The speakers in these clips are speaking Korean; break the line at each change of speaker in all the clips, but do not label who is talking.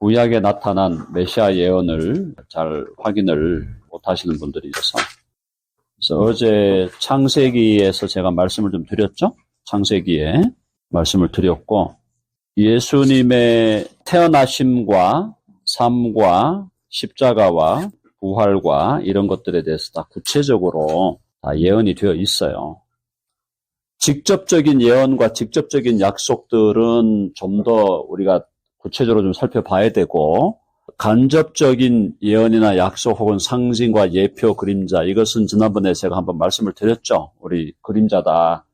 구약에 나타난 메시아 예언을 잘 확인을 못하시는 분들이 있어서, 그래서 어제 창세기에서 제가 말씀을 좀 드렸죠? 창세기에 말씀을 드렸고, 예수님의 태어나심과 삶과 십자가와 부활과 이런 것들에 대해서 다 구체적으로 다 예언이 되어 있어요. 직접적인 예언과 직접적인 약속들은 좀 더 우리가 구체적으로 좀 살펴봐야 되고, 간접적인 예언이나 약속 혹은 상징과 예표, 그림자, 이것은 지난번에 제가 한번 말씀을 드렸죠. 우리 그림자다.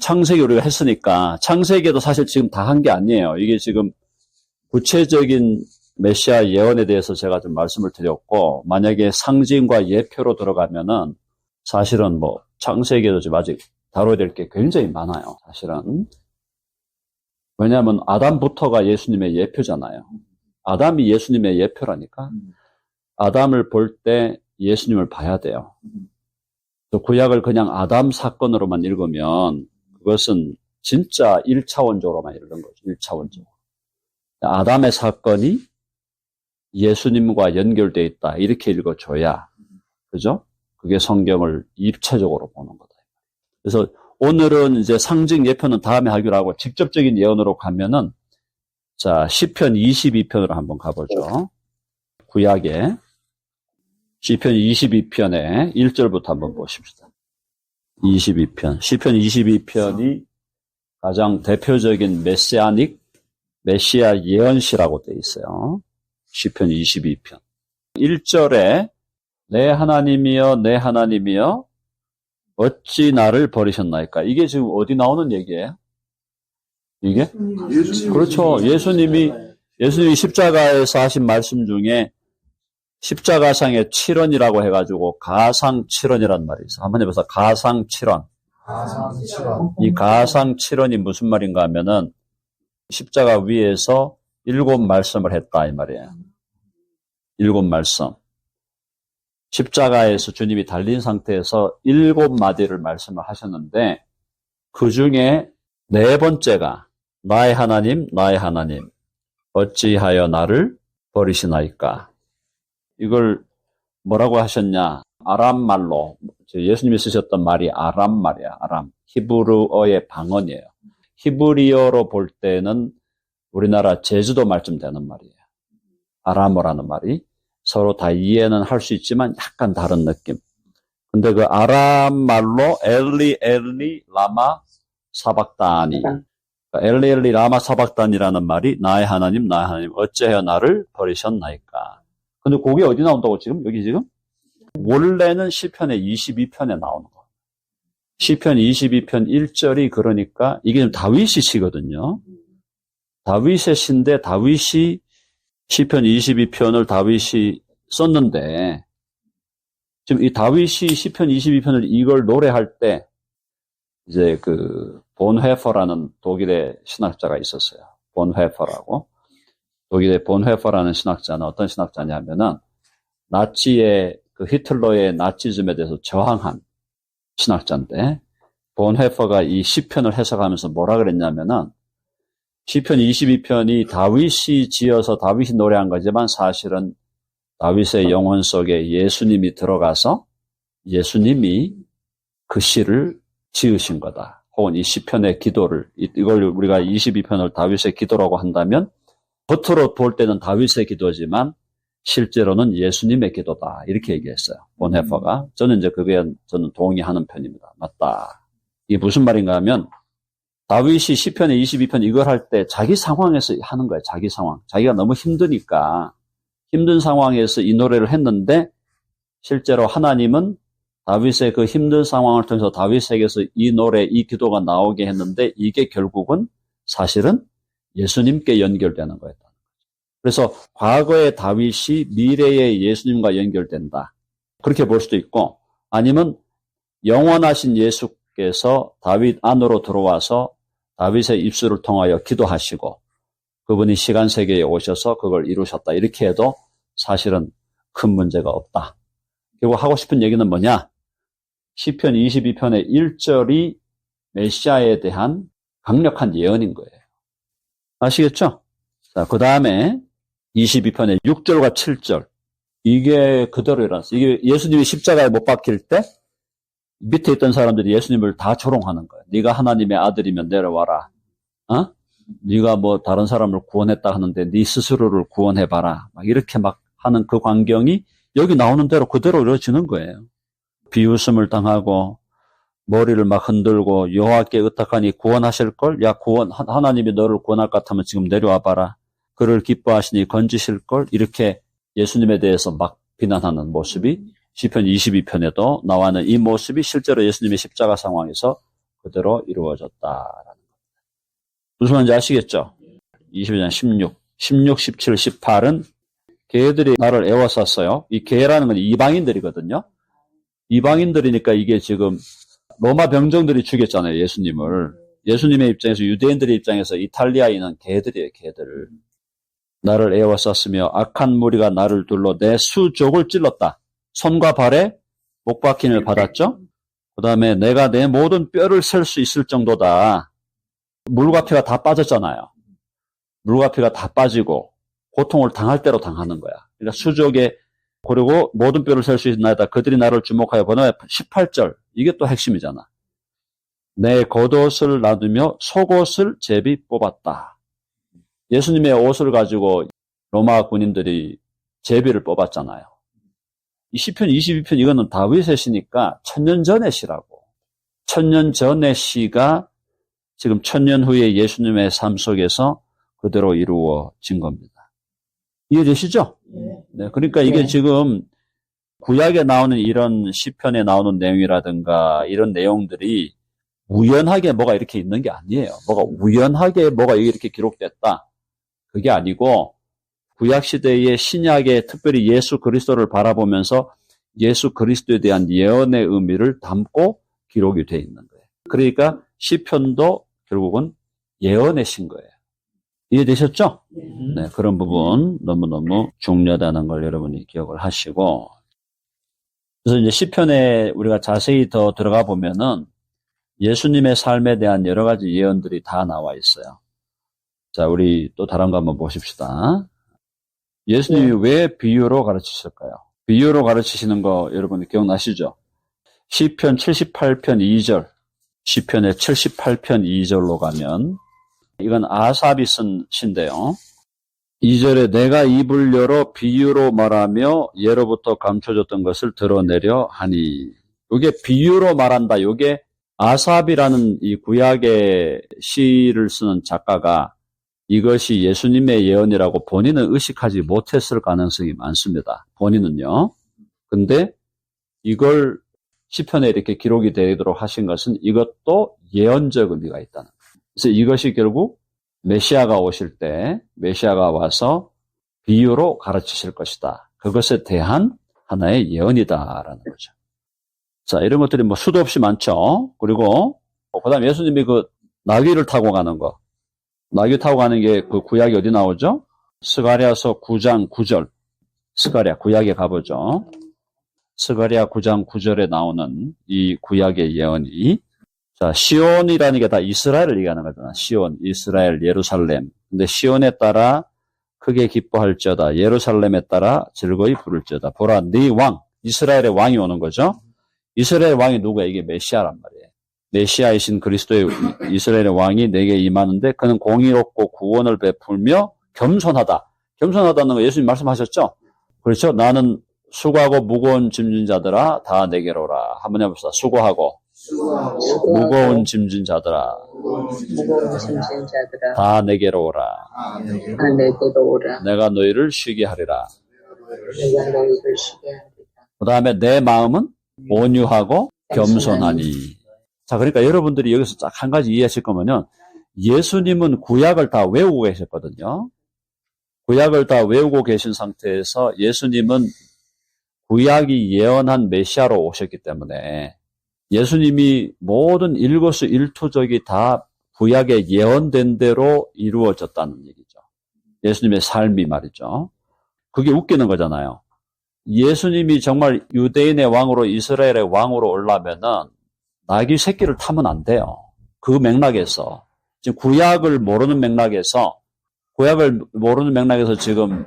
창세기 우리가 했으니까 창세기에도 사실 지금 다 한 게 아니에요. 이게 지금 구체적인 메시아 예언에 대해서 제가 좀 말씀을 드렸고, 만약에 상징과 예표로 들어가면은 사실은 뭐 창세기에도 지금 아직 다뤄야 될 게 굉장히 많아요. 사실은. 왜냐하면 아담부터가 예수님의 예표잖아요. 아담이 예수님의 예표라니까. 아담을 볼 때 예수님을 봐야 돼요. 또 구약을 그냥 아담 사건으로만 읽으면 그것은 진짜 1차원적으로만 읽는 거죠. 1차원적으로. 아담의 사건이 예수님과 연결되어 있다. 이렇게 읽어줘야, 그죠? 그게 성경을 입체적으로 보는 거다. 그래서 오늘은 이제 상징 예표는 다음에 하기로 하고, 직접적인 예언으로 가면은, 자, 시편 22편으로 한번 가보죠. 구약에 시편 22편에 1절부터 한번 보십시다. 22편. 시편 22편이 가장 대표적인 메시아 예언시라고 되어 있어요. 시편 22편. 1절에 내 하나님이여 내 하나님이여 어찌 나를 버리셨나이까? 이게 지금 어디 나오는 얘기예요? 이게? 그렇죠. 예수님이 십자가에서 하신 말씀 중에 십자가상의 7원이라고 해가지고 가상 7원이란 말이 있어요. 한번 해보세요. 가상 7원. 이 가상 7원이 무슨 말인가 하면은 십자가 위에서 7말씀을 했다 이 말이에요. 7말씀. 십자가에서 주님이 달린 상태에서 7마디를 말씀을 하셨는데, 그 중에 4번째가 나의 하나님 어찌하여 나를 버리시나이까? 이걸 뭐라고 하셨냐? 아람 말로, 예수님이 쓰셨던 말이 아람 말이야. 아람. 히브리어의 방언이에요. 히브리어로 볼 때는 우리나라 제주도 말쯤 되는 말이에요. 아람어라는 말이. 서로 다 이해는 할 수 있지만 약간 다른 느낌. 근데 그 아람 말로 엘리 라마 사박다니. 엘리 라마 사박다니라는 말이 나의 하나님 어찌하여 나를 버리셨나이까. 근데 그게 어디 나온다고 지금? 여기 지금? 원래는 시편의 22편에 나오는 거. 시편 22편 1절이 그러니까 이게 좀 다윗의 시거든요. 다윗의 시인데 다윗이 시편 22편을 다윗이 썼는데, 지금 이 다윗이 시편 22편을 이걸 노래할 때, 이제 그, 본헤퍼라는 독일의 신학자가 있었어요. 본헤퍼라고. 독일의 본헤퍼라는 신학자는 어떤 신학자냐면은, 나치의, 히틀러의 나치즘에 대해서 저항한 신학자인데, 본헤퍼가 이 시편을 해석하면서 뭐라 그랬냐면은, 시편 22편이 다윗이 지어서 다윗이 노래한 거지만 사실은 다윗의 영혼 속에 예수님이 들어가서 예수님이 그 시를 지으신 거다. 혹은 이 시편의 기도를, 이걸 우리가 22편을 다윗의 기도라고 한다면 겉으로 볼 때는 다윗의 기도지만 실제로는 예수님의 기도다. 이렇게 얘기했어요. 본헤퍼가. 저는 저는 동의하는 편입니다. 맞다. 이게 무슨 말인가 하면 다윗이 시편의 22편 이걸 할 때 자기 상황에서 하는 거예요. 자기 상황. 자기가 너무 힘드니까 힘든 상황에서 이 노래를 했는데, 실제로 하나님은 다윗의 그 힘든 상황을 통해서 다윗에게서 이 노래, 이 기도가 나오게 했는데, 이게 결국은 사실은 예수님께 연결되는 거였다. 그래서 과거의 다윗이 미래의 예수님과 연결된다. 그렇게 볼 수도 있고, 아니면 영원하신 예수께서 다윗 안으로 들어와서 다윗의 입술을 통하여 기도하시고 그분이 시간 세계에 오셔서 그걸 이루셨다. 이렇게 해도 사실은 큰 문제가 없다. 결국 하고 싶은 얘기는 뭐냐? 시편 22편의 1절이 메시아에 대한 강력한 예언인 거예요. 아시겠죠? 자, 그 다음에 22편의 6절과 7절. 이게 그대로 일어났어요. 이게 예수님이 십자가에 못 박힐 때 밑에 있던 사람들이 예수님을 다 조롱하는 거예요. 네가 하나님의 아들이면 내려와라. 네가 뭐 다른 사람을 구원했다 하는데 네 스스로를 구원해봐라. 막 이렇게 막 하는 그 광경이 여기 나오는 대로 그대로 이루어지는 거예요. 비웃음을 당하고 머리를 막 흔들고 여호와께 의탁하니 구원하실걸? 야, 하나님이 너를 구원할 것 같으면 지금 내려와봐라. 그를 기뻐하시니 건지실걸? 이렇게 예수님에 대해서 막 비난하는 모습이 시편 22편에도 나와는 이 모습이 실제로 예수님의 십자가 상황에서 그대로 이루어졌다라는 겁니다. 무슨 말인지 아시겠죠? 22장 16, 17, 18은 개들이 나를 애워쌌어요. 이 개라는 건 이방인들이거든요. 이방인들이니까 이게 지금 로마 병정들이 죽였잖아요, 예수님을. 예수님의 입장에서, 유대인들의 입장에서 이탈리아인은 개들이에요, 개들. 나를 애워쌌으며 악한 무리가 나를 둘러 내 수족을 찔렀다. 손과 발에 목박힘을 받았죠. 그 다음에 내가 내 모든 뼈를 셀 수 있을 정도다. 물과 피가 다 빠졌잖아요. 물과 피가 다 빠지고 고통을 당할 대로 당하는 거야. 그러니까 수족에, 그리고 모든 뼈를 셀 수 있나이다. 그들이 나를 주목하여 보내. 18절. 이게 또 핵심이잖아. 내 겉옷을 놔두며 속옷을 제비 뽑았다. 예수님의 옷을 가지고 로마 군인들이 제비를 뽑았잖아요. 이 시편 22편 이거는 다윗의 시니까 1000년 전의 시라고. 1000년 전의 시가 지금 1000년 후에 예수님의 삶 속에서 그대로 이루어진 겁니다. 이해되시죠? 네. 그러니까 이게 지금 구약에 나오는 이런 시편에 나오는 내용이라든가 이런 내용들이 우연하게 뭐가 이렇게 있는 게 아니에요. 뭐가 우연하게 뭐가 이렇게 기록됐다. 그게 아니고 구약 시대의 신약에 특별히 예수 그리스도를 바라보면서 예수 그리스도에 대한 예언의 의미를 담고 기록이 되어 있는 거예요. 그러니까 시편도 결국은 예언의 신 거예요. 이해되셨죠? 네, 그런 부분 너무너무 중요하다는 걸 여러분이 기억을 하시고, 그래서 이제 시편에 우리가 자세히 더 들어가 보면은 예수님의 삶에 대한 여러 가지 예언들이 다 나와 있어요. 자, 우리 또 다른 거 한번 보십시다. 예수님이 왜 비유로 가르치실까요? 비유로 가르치시는 거 여러분 기억나시죠? 시편 78편 2절, 시편의 78편 2절로 가면 이건 아삽이 쓴 시인데요. 2절에 내가 입을 열어 비유로 말하며 예로부터 감춰졌던 것을 드러내려 하니. 이게 비유로 말한다. 이게 아삽이라는 이 구약의 시를 쓰는 작가가 이것이 예수님의 예언이라고 본인은 의식하지 못했을 가능성이 많습니다. 본인은요. 근데 이걸 시편에 이렇게 기록이 되도록 하신 것은 이것도 예언적 의미가 있다는 거예요. 그래서 이것이 결국 메시아가 오실 때 메시아가 와서 비유로 가르치실 것이다. 그것에 대한 하나의 예언이다라는 거죠. 자, 이런 것들이 뭐 수도 없이 많죠. 그리고 그다음에 예수님이 그 나귀를 타고 가는 거. 나귀 타고 가는 게 그 구약이 어디 나오죠? 스가랴서 9장 9절. 스가랴 구약에 가보죠. 스가랴 9장 9절에 나오는 이 구약의 예언이, 자, 시온이라는 게 다 이스라엘을 얘기하는 거잖아. 시온, 이스라엘, 예루살렘. 근데 시온에 따라 크게 기뻐할지어다. 예루살렘에 따라 즐거이 부를지어다. 보라, 네 왕, 이스라엘의 왕이 오는 거죠. 이스라엘 왕이 누구야? 이게 메시아란 말이에요. 메시아이신 그리스도의 이스라엘의 왕이 내게 임하는데 그는 공의롭고 구원을 베풀며 겸손하다. 겸손하다는 거 예수님 말씀하셨죠? 그렇죠? 나는 수고하고 무거운 짐진 자들아 다 내게로 오라. 한번 해봅시다. 수고하고 무거운 짐진 자들아 다 내게로 오라. 내가 너희를 쉬게 하리라. 그 다음에 내 마음은 온유하고 겸손하니. 자, 그러니까 여러분들이 여기서 딱 한 가지 이해하실 거면요. 예수님은 구약을 다 외우고 계셨거든요. 구약을 다 외우고 계신 상태에서 예수님은 구약이 예언한 메시아로 오셨기 때문에 예수님이 모든 일거수일투족이 다 구약에 예언된 대로 이루어졌다는 얘기죠. 예수님의 삶이 말이죠. 그게 웃기는 거잖아요. 예수님이 정말 유대인의 왕으로 이스라엘의 왕으로 오려면은 나귀 새끼를 타면 안 돼요. 그 맥락에서 지금 구약을 모르는 맥락에서 지금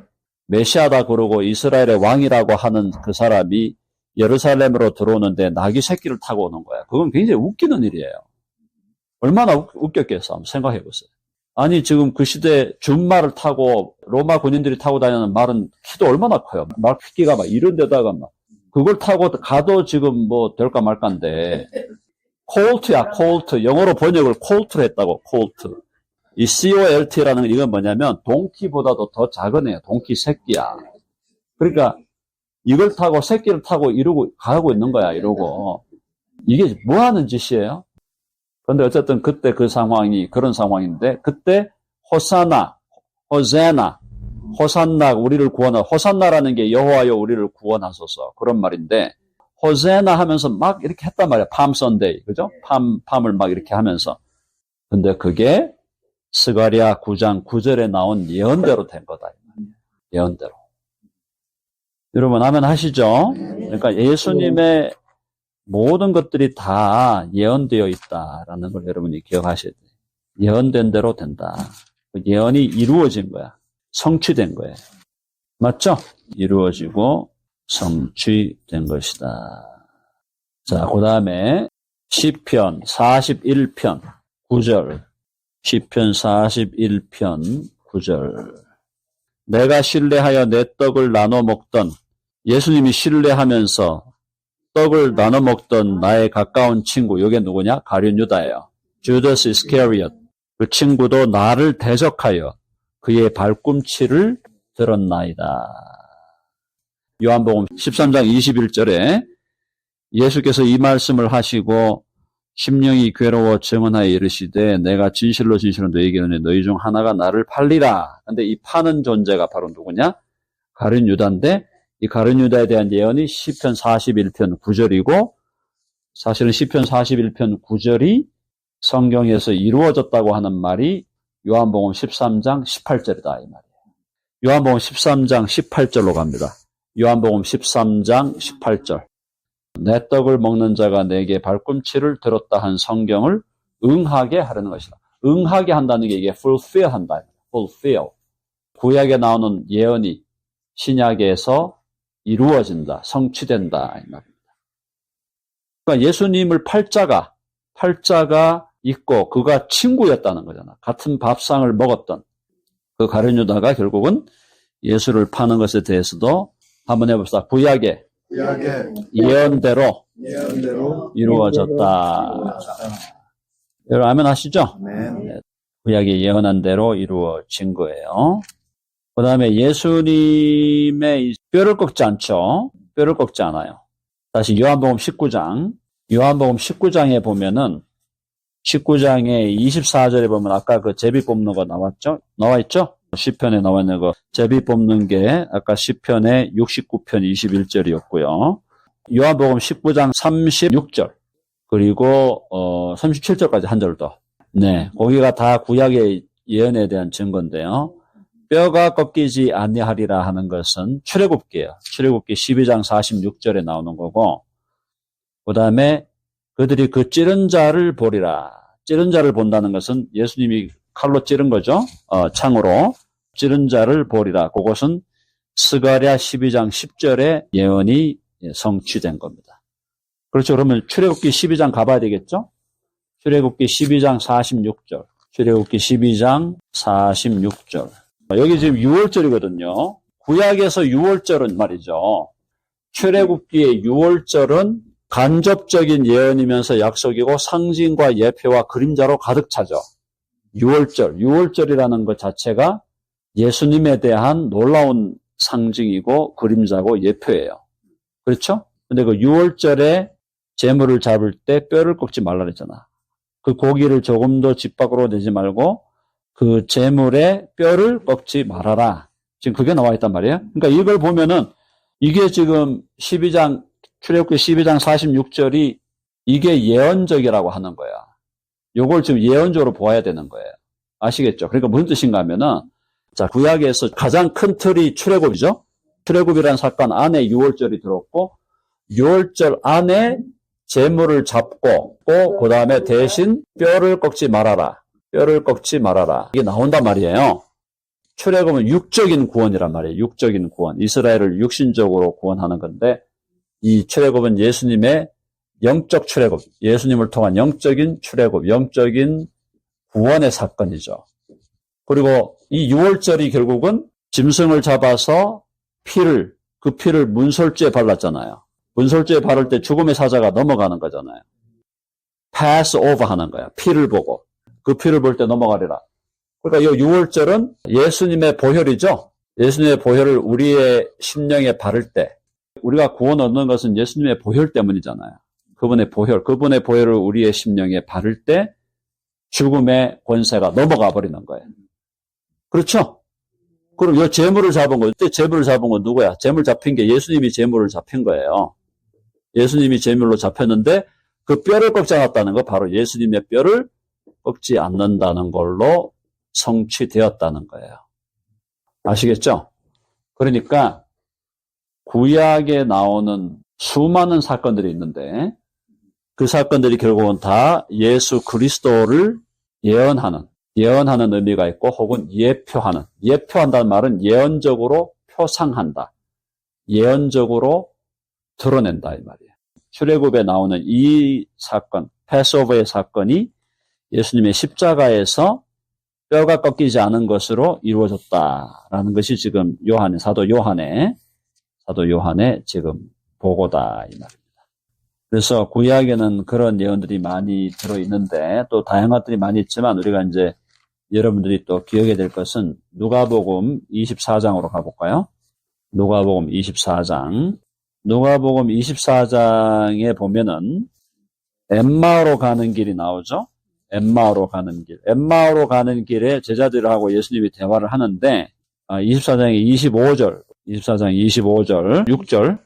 메시아다 그러고 이스라엘의 왕이라고 하는 그 사람이 예루살렘으로 들어오는데 나귀 새끼를 타고 오는 거야. 그건 굉장히 웃기는 일이에요. 얼마나 웃겼겠어. 한번 생각해 보세요. 아니 지금 그 시대 준말을 타고 로마 군인들이 타고 다니는 말은 키도 얼마나 커요. 말 크기가 막 이런 데다가 막 그걸 타고 가도 지금 뭐 될까 말까인데 콜트야 콜트. 영어로 번역을 콜트로 했다고 콜트. 이 COLT라는 이건 뭐냐면 동키보다도 더 작은 애야. 동키 새끼야. 그러니까 이걸 타고 새끼를 타고 이러고 가고 있는 거야. 이러고 이게 뭐 하는 짓이에요? 근데 어쨌든 그때 그 상황이 그런 상황인데 그때 호사나, 호세나, 호산나 우리를 구원하 호산나라는 게 여호와여 우리를 구원하소서 그런 말인데 호세나 하면서 막 이렇게 했단 말이야. 팜 선데이. 그죠? 팜을 막 이렇게 하면서. 근데 그게 스가랴 9장 9절에 나온 예언대로 된 거다. 예언대로. 여러분 아멘 하시죠? 그러니까 예수님의 모든 것들이 다 예언되어 있다라는 걸 여러분이 기억하셔야 돼요. 예언된 대로 된다. 예언이 이루어진 거야. 성취된 거예요. 맞죠? 이루어지고 성취된 것이다. 자, 그 다음에 시편 41편 9절. 시편 41편 9절. 내가 신뢰하여 내 떡을 나눠 먹던 예수님이 신뢰하면서 떡을 나눠 먹던 나의 가까운 친구, 이게 누구냐? 가룟 유다예요. 주다스 이스카리엇. 그 친구도 나를 대적하여 그의 발꿈치를 들었나이다. 요한복음 13장 21절에 예수께서 이 말씀을 하시고 심령이 괴로워 증언하여 이르시되 내가 진실로 너희에게 이르노니 너희 중 하나가 나를 팔리라. 근데 이 파는 존재가 바로 누구냐? 가룟 유다인데 이 가룟 유다에 대한 예언이 시편 41편 9절이고 사실은 시편 41편 9절이 성경에서 이루어졌다고 하는 말이 요한복음 13장 18절이다 이 말이에요. 요한복음 13장 18절로 갑니다. 요한복음 13장 18절. 내 떡을 먹는 자가 내게 발꿈치를 들었다 한 성경을 응하게 하려는 것이다. 응하게 한다는 게 이게 fulfill 한다. fulfill. 구약에 나오는 예언이 신약에서 이루어진다. 성취된다. 이 말입니다. 그러니까 예수님을 팔자가 있고 그가 친구였다는 거잖아. 같은 밥상을 먹었던 그 가룟 유다가 결국은 예수를 파는 것에 대해서도 한번 해봅시다. 구약의 예언대로 이루어졌다. 여러분 아멘 하시죠? 네. 구약이 예언한 대로 이루어진 거예요. 그 다음에 예수님의 뼈를 꺾지 않죠? 뼈를 꺾지 않아요. 다시 요한복음 19장. 요한복음 19장에 보면은 19장의 24절에 보면 아까 그 제비 뽑는 거 나와 있죠? 시편에 나와 있는 거 제비 뽑는 게 아까 시편의 69편 21절이었고요. 요한복음 19장 36절 그리고 37절까지 한 절 더. 네, 거기가 다 구약의 예언에 대한 증거인데요. 뼈가 꺾이지 아니하리라 하는 것은 출애굽기예요. 출애굽기 12장 46절에 나오는 거고 그 다음에 그들이 그 찌른 자를 보리라. 찌른 자를 본다는 것은 예수님이 칼로 찌른 거죠. 창으로 찌른 자를 보리라. 그것은 스가랴 12장 10절의 예언이 성취된 겁니다. 그렇죠. 그러면 출애굽기 12장 가봐야 되겠죠. 출애굽기 12장 46절. 출애굽기 12장 46절. 여기 지금 6월절이거든요. 구약에서 6월절은 말이죠. 출애굽기의 6월절은 간접적인 예언이면서 약속이고 상징과 예표와 그림자로 가득 차죠. 6월절이라는 것 자체가 예수님에 대한 놀라운 상징이고 그림자고 예표예요. 그렇죠? 근데 그 6월절에 제물을 잡을 때 뼈를 꺾지 말라 그랬잖아. 그 고기를 조금도 집 밖으로 내지 말고 그 제물의 뼈를 꺾지 말아라. 지금 그게 나와 있단 말이에요. 그러니까 이걸 보면은 이게 지금 출애굽기 12장 46절이 이게 예언적이라고 하는 거야. 요걸 지금 예언적으로 보아야 되는 거예요. 아시겠죠? 그러니까 무슨 뜻인가 하면은 자, 구약에서 가장 큰 틀이 출애굽이죠. 출애굽이라는 사건 안에 6월절이 들었고 6월절 안에 제물을 잡고 그 다음에 대신 뼈를 꺾지 말아라. 뼈를 꺾지 말아라. 이게 나온단 말이에요. 출애굽은 육적인 구원이란 말이에요. 육적인 구원. 이스라엘을 육신적으로 구원하는 건데 이 출애굽은 예수님의 영적 출애굽, 예수님을 통한 영적인 출애굽, 영적인 구원의 사건이죠. 그리고 이 유월절이 결국은 짐승을 잡아서 그 피를 문설주에 발랐잖아요. 문설주에 바를 때 죽음의 사자가 넘어가는 거잖아요. pass over 하는 거야. 피를 보고. 그 피를 볼 때 넘어가리라. 그러니까 이 유월절은 예수님의 보혈이죠. 예수님의 보혈을 우리의 심령에 바를 때 우리가 구원 얻는 것은 예수님의 보혈 때문이잖아요. 그분의 보혈을 우리의 심령에 바를 때 죽음의 권세가 넘어가 버리는 거예요. 그렇죠? 그럼 이 재물을 잡은 거, 이때 재물을 잡은 건 누구야? 재물 잡힌 게 예수님이 재물을 잡힌 거예요. 예수님이 재물로 잡혔는데 그 뼈를 꺾지 않았다는 거 바로 예수님의 뼈를 꺾지 않는다는 걸로 성취되었다는 거예요. 아시겠죠? 그러니까 구약에 나오는 수많은 사건들이 있는데 그 사건들이 결국은 다 예수 그리스도를 예언하는 의미가 있고 혹은 예표한다는 말은 예언적으로 표상한다. 예언적으로 드러낸다 이 말이에요. 출애굽에 나오는 이 사건, 패스오버의 사건이 예수님의 십자가에서 뼈가 꺾이지 않은 것으로 이루어졌다라는 것이 지금 사도 요한의 지금 보고다 이 말입니다. 그래서 구약에는 그런 예언들이 많이 들어있는데 또 다양한 것들이 많이 있지만 우리가 이제 여러분들이 또 기억해야 될 것은 누가복음 24장으로 가볼까요? 누가복음 24장에 보면은 엠마오로 가는 길이 나오죠. 엠마오로 가는 가는 길에 제자들하고 예수님이 대화를 하는데 24장 25절 6절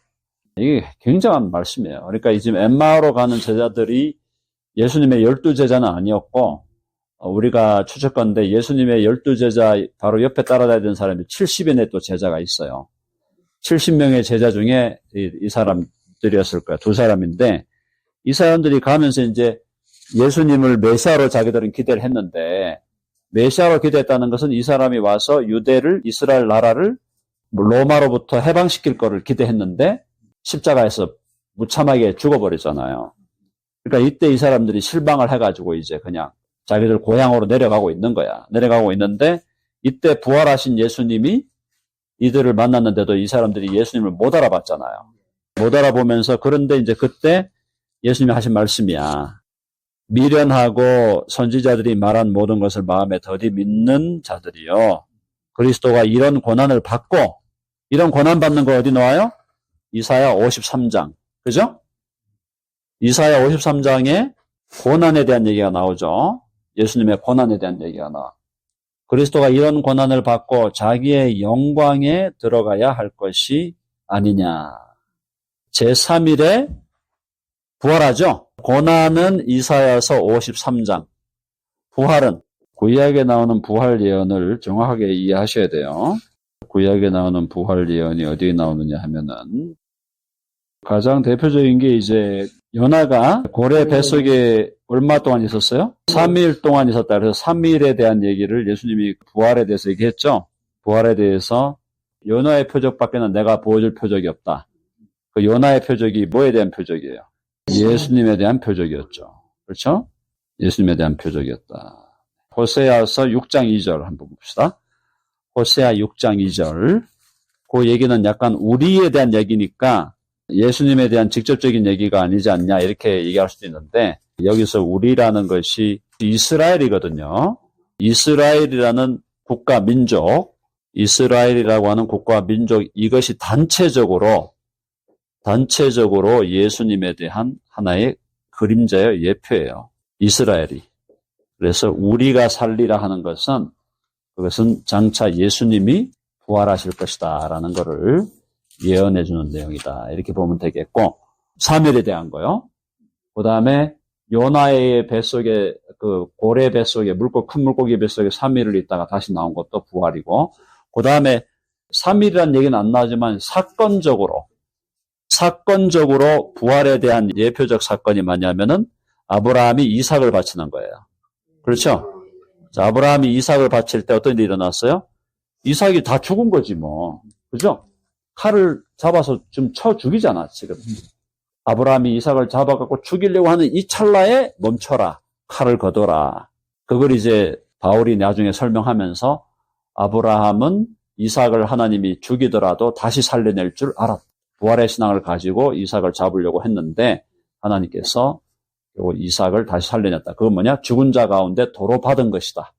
이게 굉장한 말씀이에요. 그러니까 지금 엠마오로 가는 제자들이 예수님의 12제자는 아니었고 우리가 추측컨대 예수님의 12제자 바로 옆에 따라다니던 사람이 70인의 또 제자가 있어요. 70명의 제자 중에 이 사람들이었을 거야. 두 사람인데 이 사람들이 가면서 이제 예수님을 메시아로 자기들은 기대를 했는데 메시아로 기대했다는 것은 이 사람이 와서 이스라엘 나라를 로마로부터 해방시킬 거를 기대했는데 십자가에서 무참하게 죽어버렸잖아요. 그러니까 이때 이 사람들이 실망을 해가지고 이제 그냥 자기들 고향으로 내려가고 있는 거야. 내려가고 있는데 이때 부활하신 예수님이 이들을 만났는데도 이 사람들이 예수님을 못 알아봤잖아요. 못 알아보면서 그런데 이제 그때 예수님이 하신 말씀이야. 미련하고 선지자들이 말한 모든 것을 마음에 더디 믿는 자들이요. 그리스도가 이런 고난을 받고 이런 고난 받는 거 어디 나와요? 이사야 53장. 그죠? 이사야 53장에 고난에 대한 얘기가 나오죠. 예수님의 고난에 대한 얘기가 나와. 그리스도가 이런 고난을 받고 자기의 영광에 들어가야 할 것이 아니냐. 제3일에 부활하죠. 고난은 이사야서 53장. 부활은 구약에 나오는 부활 예언을 정확하게 이해하셔야 돼요. 구약에 나오는 부활 예언이 어디에 나오느냐 하면은 가장 대표적인 게 이제 요나가 고래 뱃속에 얼마 동안 있었어요? 3일 동안 있었다. 그래서 3일에 대한 얘기를 예수님이 부활에 대해서 얘기했죠. 부활에 대해서 요나의 표적밖에는 내가 보여줄 표적이 없다. 그 요나의 표적이 뭐에 대한 표적이에요? 예수님에 대한 표적이었죠. 그렇죠? 예수님에 대한 표적이었다. 호세아서 6장 2절 한번 봅시다. 호세아 6장 2절. 그 얘기는 약간 우리에 대한 얘기니까 예수님에 대한 직접적인 얘기가 아니지 않냐 이렇게 얘기할 수도 있는데 여기서 우리라는 것이 이스라엘이거든요. 이스라엘이라는 국가 민족, 이스라엘이라고 하는 국가 민족 이것이 단체적으로 예수님에 대한 하나의 그림자예요. 예표예요. 이스라엘이. 그래서 우리가 살리라 하는 것은 그것은 장차 예수님이 부활하실 것이다 라는 것을 예언해 주는 내용이다. 이렇게 보면 되겠고 3일에 대한 거요. 그 다음에 요나의 뱃속에 그 고래 뱃속에 큰 물고기 뱃속에 3일을 있다가 다시 나온 것도 부활이고 그 다음에 3일이라는 얘기는 안 나오지만 사건적으로 부활에 대한 예표적 사건이 뭐냐면은 아브라함이 이삭을 바치는 거예요. 그렇죠? 자, 아브라함이 이삭을 바칠 때 어떤 일이 일어났어요? 이삭이 다 죽은 거지 뭐. 그죠? 칼을 잡아서 좀 쳐 죽이잖아, 지금. 아브라함이 이삭을 잡아갖고 죽이려고 하는 이 찰나에 멈춰라. 칼을 거둬라. 그걸 이제 바울이 나중에 설명하면서 아브라함은 이삭을 하나님이 죽이더라도 다시 살려낼 줄 알았다. 부활의 신앙을 가지고 이삭을 잡으려고 했는데 하나님께서 이삭을 다시 살려냈다. 그건 뭐냐? 죽은 자 가운데 도로 받은 것이다.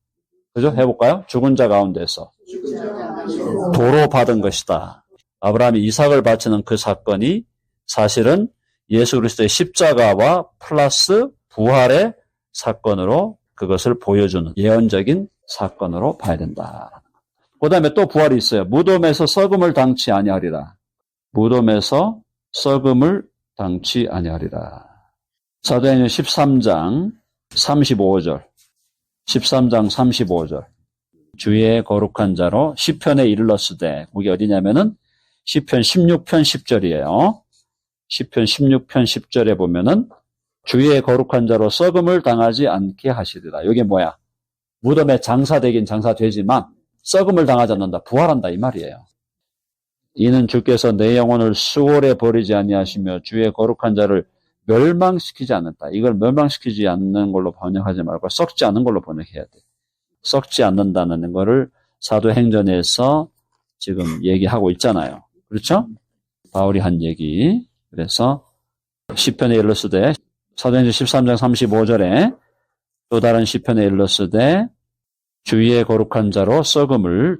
그죠? 해볼까요? 죽은 자 가운데서 도로 받은 것이다. 아브라함이 이삭을 바치는 그 사건이 사실은 예수 그리스도의 십자가와 플러스 부활의 사건으로 그것을 보여주는 예언적인 사건으로 봐야 된다. 그 다음에 또 부활이 있어요. 무덤에서 썩음을 당치 아니하리라. 무덤에서 썩음을 당치 아니하리라. 사도행전 13장 35절. 13장 35절. 주의 거룩한 자로 시편에 이르렀으되, 거기 어디냐면은 시편 16편 10절이에요. 시편 16편 10절에 보면은 주의 거룩한 자로 썩음을 당하지 않게 하시리라. 이게 뭐야? 무덤에 장사되긴 장사되지만 썩음을 당하지 않는다. 부활한다 이 말이에요. 이는 주께서 내 영혼을 수월에 버리지 아니하시며 주의 거룩한 자를 멸망시키지 않는다. 이걸 멸망시키지 않는 걸로 번역하지 말고 썩지 않는 걸로 번역해야 돼. 썩지 않는다는 거를 사도행전에서 지금 얘기하고 있잖아요. 그렇죠? 바울이 한 얘기. 그래서 시편에 이르렀으되, 사도행전 13장 35절에 또 다른 시편에 이르렀으되 주의 거룩한 자로 썩음을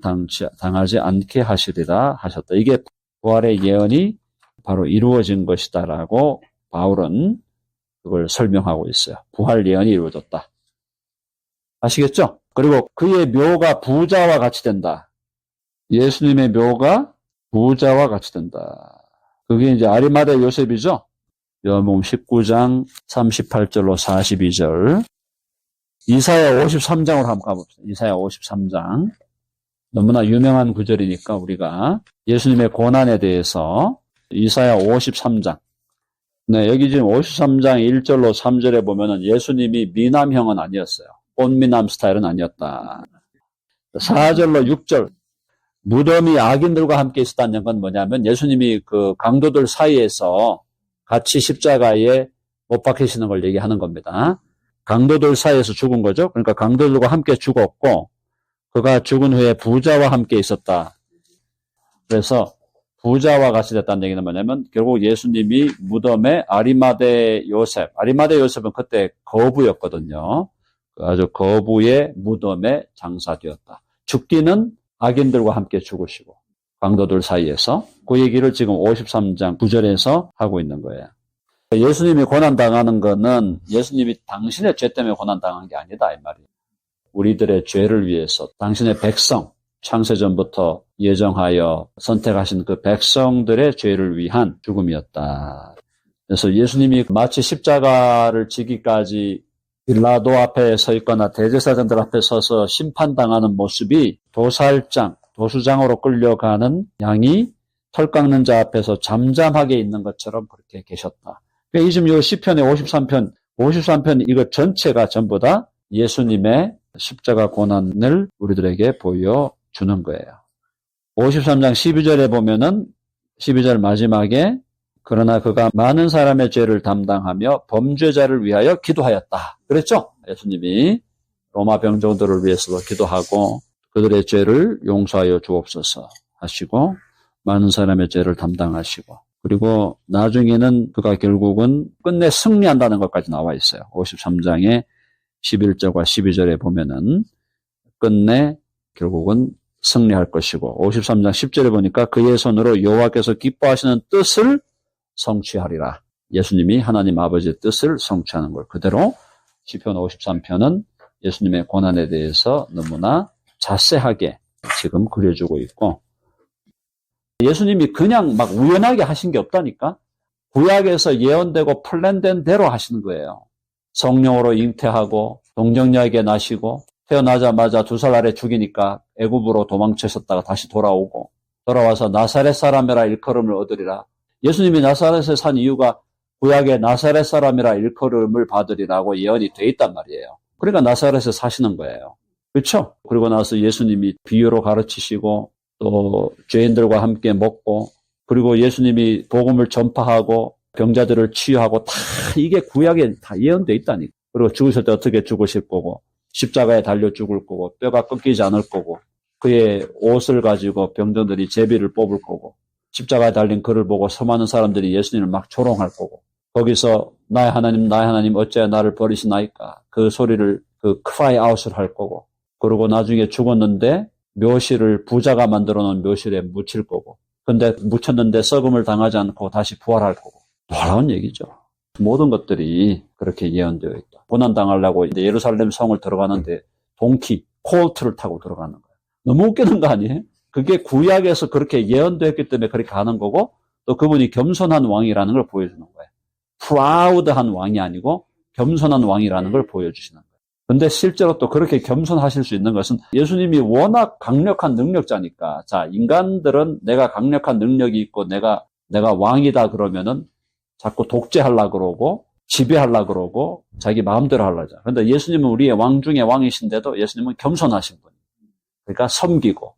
당하지 않게 하시리라 하셨다. 이게 부활의 예언이 바로 이루어진 것이다라고 바울은 그걸 설명하고 있어요. 부활 예언이 이루어졌다. 아시겠죠? 그리고 그의 묘가 부자와 같이 된다. 예수님의 묘가 부자와 같이 된다. 그게 이제 아리마대 요셉이죠? 요한복음 19장 38절로 42절. 이사야 53장으로 한번 가봅시다. 이사야 53장. 너무나 유명한 구절이니까 우리가 예수님의 고난에 대해서 이사야 53장. 네, 여기 지금 53장 1절로 3절에 보면은 예수님이 미남형은 아니었어요. 꽃미남 스타일은 아니었다. 4절로 6절. 무덤이 악인들과 함께 있었다는 건 뭐냐면 예수님이 그 강도들 사이에서 같이 십자가에 못 박히시는 걸 얘기하는 겁니다. 강도들 사이에서 죽은 거죠. 그러니까 강도들과 함께 죽었고 그가 죽은 후에 부자와 함께 있었다. 그래서 부자와 같이 됐다는 얘기는 뭐냐면 결국 예수님이 무덤에 아리마대 요셉은 그때 거부였거든요. 아주 거부의 무덤에 장사되었다. 죽기는 악인들과 함께 죽으시고 강도들 사이에서 그 얘기를 지금 53장 9절에서 하고 있는 거예요. 예수님이 고난당하는 거는 예수님이 당신의 죄 때문에 고난당한 게 아니다 이 말이에요. 우리들의 죄를 위해서 당신의 백성, 창세전부터 예정하여 선택하신 그 백성들의 죄를 위한 죽음이었다. 그래서 예수님이 마치 십자가를 지기까지 빌라도 앞에 서 있거나 대제사장들 앞에 서서 심판당하는 모습이 도수장으로 끌려가는 양이 털 깎는 자 앞에서 잠잠하게 있는 것처럼 그렇게 계셨다. 그러니까 지금 이 시편의 53편 이거 전체가 전부 다 예수님의 십자가 고난을 우리들에게 보여주는 거예요. 53장 12절에 보면은 12절 마지막에 그러나 그가 많은 사람의 죄를 담당하며 범죄자를 위하여 기도하였다. 그랬죠? 예수님이 로마 병정들을 위해서도 기도하고 그들의 죄를 용서하여 주옵소서 하시고 많은 사람의 죄를 담당하시고 그리고 나중에는 그가 결국은 끝내 승리한다는 것까지 나와 있어요. 53장의 11절과 12절에 보면은 끝내 결국은 승리할 것이고 53장 10절에 보니까 그의 손으로 여호와께서 기뻐하시는 뜻을 성취하리라. 예수님이 하나님 아버지의 뜻을 성취하는 걸 그대로 시편 53편은 예수님의 고난에 대해서 너무나 자세하게 지금 그려주고 있고 예수님이 그냥 막 우연하게 하신 게 없다니까. 구약에서 예언되고 플랜된 대로 하시는 거예요. 성령으로 잉태하고 동정녀에게 나시고 태어나자마자 2살 아래 죽이니까 애굽으로 도망치셨다가 다시 돌아와서 나사렛 사람이라 일컬음을 얻으리라. 예수님이 나사렛에 산 이유가 구약의 나사렛 사람이라 일컬음을 받으리라고 예언이 돼 있단 말이에요. 그러니까 나사렛에 사시는 거예요. 그렇죠? 그리고 나서 예수님이 비유로 가르치시고 또 죄인들과 함께 먹고 그리고 예수님이 복음을 전파하고 병자들을 치유하고 다 이게 구약에 다 예언돼 있다니까. 그리고 죽으실 때 어떻게 죽으실 거고 십자가에 달려 죽을 거고 뼈가 꺾이지 않을 거고 그의 옷을 가지고 병정들이 제비를 뽑을 거고 십자가에 달린 그를 보고 수많은 사람들이 예수님을 막 조롱할 거고 거기서 나의 하나님 어찌하여 나를 버리시나이까 그 소리를 그 cry out을 할 거고 그리고 나중에 죽었는데 묘실을 부자가 만들어 놓은 묘실에 묻힐 거고 근데 묻혔는데 썩음을 당하지 않고 다시 부활할 거고 놀라운 얘기죠. 모든 것들이 그렇게 예언되어 있다. 고난당하려고 예루살렘 성을 들어가는데 동키, 콜트를 타고 들어가는 거예요. 너무 웃기는 거 아니에요? 그게 구약에서 그렇게 예언되었기 때문에 그렇게 가는 거고 또 그분이 겸손한 왕이라는 걸 보여주는 거예요. 프라우드한 왕이 아니고 겸손한 왕이라는 걸 보여주시는 거예요. 근데 실제로 또 그렇게 겸손하실 수 있는 것은 예수님이 워낙 강력한 능력자니까 자 인간들은 내가 강력한 능력이 있고 내가 왕이다 그러면은 자꾸 독재하려고 그러고 지배하려고 그러고 자기 마음대로 하려고 하죠. 그런데 예수님은 우리의 왕 중에 왕이신데도 예수님은 겸손하신 분이에요. 그러니까 섬기고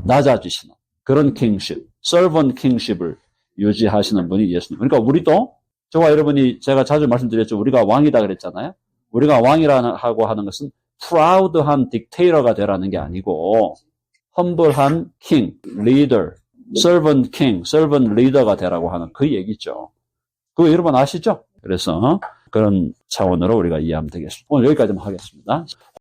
낮아지시는 그런 킹십, servant kingship을 유지하시는 분이 예수님. 그러니까 우리도 저와 여러분이 제가 자주 말씀드렸죠. 우리가 왕이다 그랬잖아요. 우리가 왕이라고 하는 것은 proud한 딕테이터가 되라는 게 아니고 humble한 king, leader, servant king, servant leader가 되라고 하는 그 얘기죠. 그거 여러분 아시죠? 그래서 그런 차원으로 우리가 이해하면 되겠습니다. 오늘 여기까지만 하겠습니다.